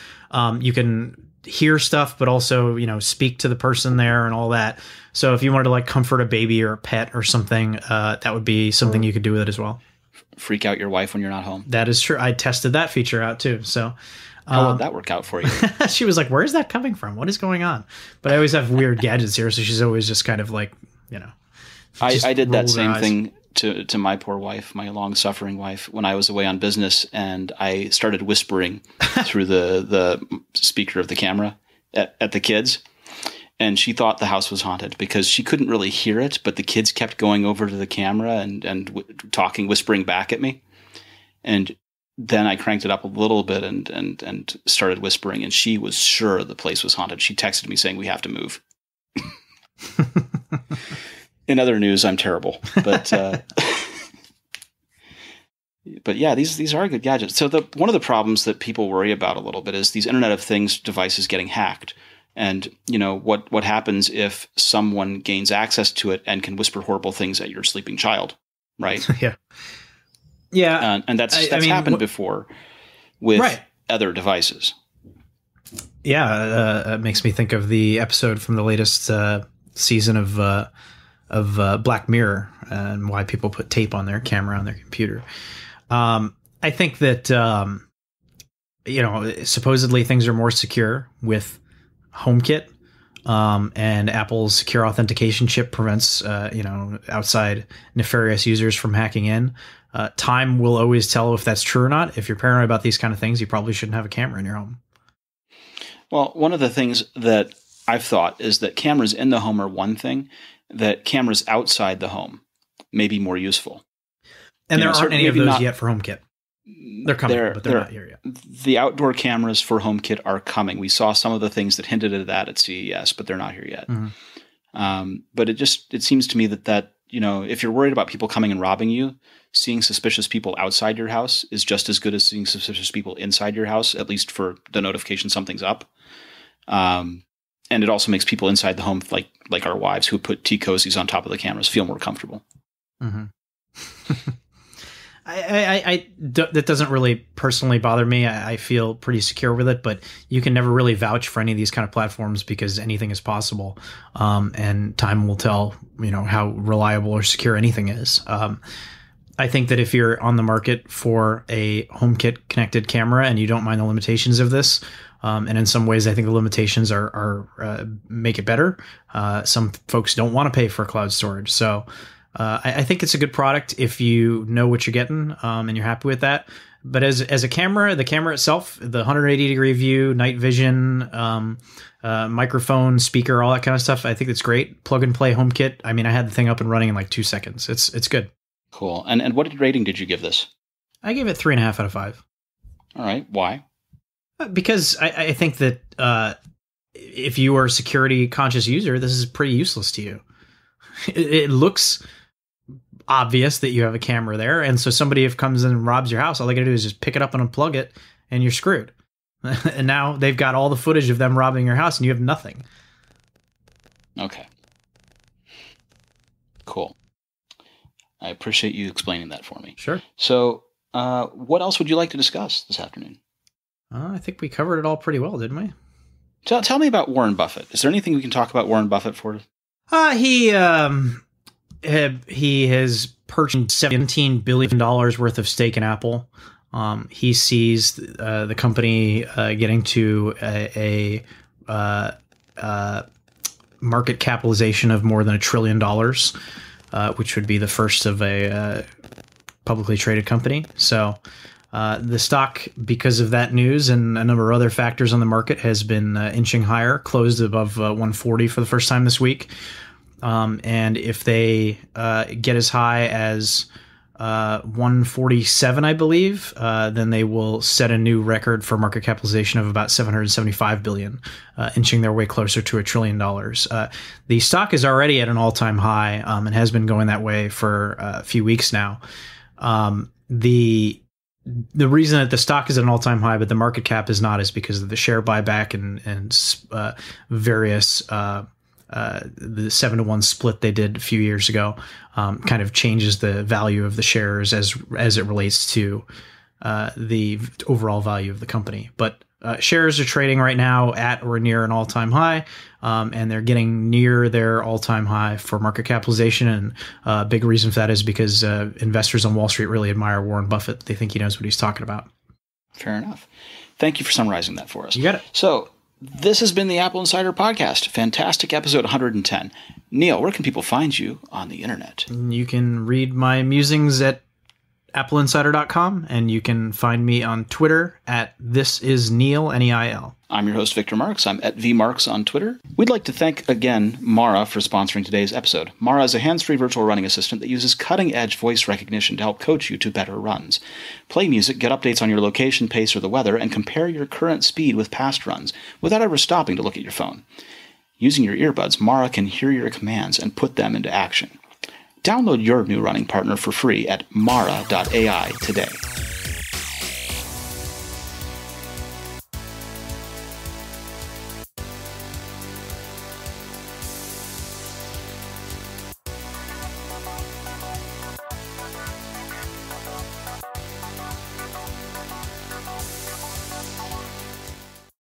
you can hear stuff, but also, speak to the person there and all that. So if you wanted to like comfort a baby or a pet or something, that would be something you could do with it as well. Freak out your wife when you're not home. That is true. I tested that feature out too. So how would that work out for you? She was like, where is that coming from? What is going on? But I always have weird gadgets here. So she's always just kind of like, I did that same thing to my poor wife, my long-suffering wife, when I was away on business, and I started whispering through the speaker of the camera at the kids, and she thought the house was haunted because she couldn't really hear it, but the kids kept going over to the camera and talking, whispering back at me, and then I cranked it up a little bit and started whispering, and she was sure the place was haunted. She texted me saying, "We have to move." In other news, I'm terrible, but but yeah, these are good gadgets. So one of the problems that people worry about a little bit is these Internet of Things devices getting hacked, and what happens if someone gains access to it and can whisper horrible things at your sleeping child, right? Yeah, and that's happened before with other devices. Yeah, it makes me think of the episode from the latest season of Black Mirror and why people put tape on their camera on their computer. I think that, supposedly things are more secure with HomeKit, and Apple's secure authentication chip prevents, outside nefarious users from hacking in. Time will always tell if that's true or not. If you're paranoid about these kind of things, you probably shouldn't have a camera in your home. Well, one of the things that I've thought is that cameras in the home are one thing, that cameras outside the home may be more useful. And there aren't any of those yet for HomeKit. They're coming, but they're not here yet. The outdoor cameras for HomeKit are coming. We saw some of the things that hinted at that at CES, but they're not here yet. Mm-hmm. But it seems to me that if you're worried about people coming and robbing you, seeing suspicious people outside your house is just as good as seeing suspicious people inside your house, at least for the notification something's up. And it also makes people inside the home, like our wives who put tea cozies on top of the cameras, feel more comfortable. Mm-hmm. That doesn't really personally bother me. I feel pretty secure with it, but you can never really vouch for any of these kind of platforms because anything is possible. And time will tell, how reliable or secure anything is. I think that if you're on the market for a HomeKit connected camera and you don't mind the limitations of this, and in some ways, I think the limitations are make it better. Some folks don't want to pay for cloud storage. So I think it's a good product if you know what you're getting and you're happy with that. But as a camera, the camera itself, the 180-degree view, night vision, microphone, speaker, all that kind of stuff, I think it's great. Plug and play HomeKit. I mean, I had the thing up and running in like 2 seconds. It's good. Cool. And what rating did you give this? I gave it 3.5 out of 5. All right. Why? Because I think that if you are a security conscious user, this is pretty useless to you. It looks obvious that you have a camera there. And so somebody if comes in and robs your house, all they got to do is just pick it up and unplug it and you're screwed. And now they've got all the footage of them robbing your house and you have nothing. Okay. Cool. I appreciate you explaining that for me. Sure. So what else would you like to discuss this afternoon? I think we covered it all pretty well, didn't we? Tell me about Warren Buffett. Is there anything we can talk about Warren Buffett for? He has purchased $17 billion worth of stake in Apple. He sees the company getting to a market capitalization of more than $1 trillion, which would be the first of a publicly traded company. So The stock, because of that news and a number of other factors on the market, has been inching higher, closed above 140 for the first time this week. And if they get as high as 147, I believe, then they will set a new record for market capitalization of about $775 billion, inching their way closer to $1 trillion. The stock is already at an all-time high and has been going that way for a few weeks now. The reason that the stock is at an all-time high, but the market cap is not, is because of the share buyback and various the 7-to-1 split they did a few years ago kind of changes the value of the shares as it relates to the overall value of the company. But shares are trading right now at or near an all-time high, and they're getting near their all-time high for market capitalization. And a big reason for that is because investors on Wall Street really admire Warren Buffett. They think he knows what he's talking about. Fair enough. Thank you for summarizing that for us. You got it. So this has been the Apple Insider Podcast. Fantastic episode 110. Neil, where can people find you on the internet? You can read my musings at AppleInsider.com, and you can find me on Twitter at ThisIsNeil, Neil. I'm your host, Victor Marks. I'm at VMarks on Twitter. We'd like to thank again Mara for sponsoring today's episode. Mara is a hands-free virtual running assistant that uses cutting-edge voice recognition to help coach you to better runs. Play music, get updates on your location, pace, or the weather, and compare your current speed with past runs without ever stopping to look at your phone. Using your earbuds, Mara can hear your commands and put them into action. Download your new running partner for free at mara.ai today.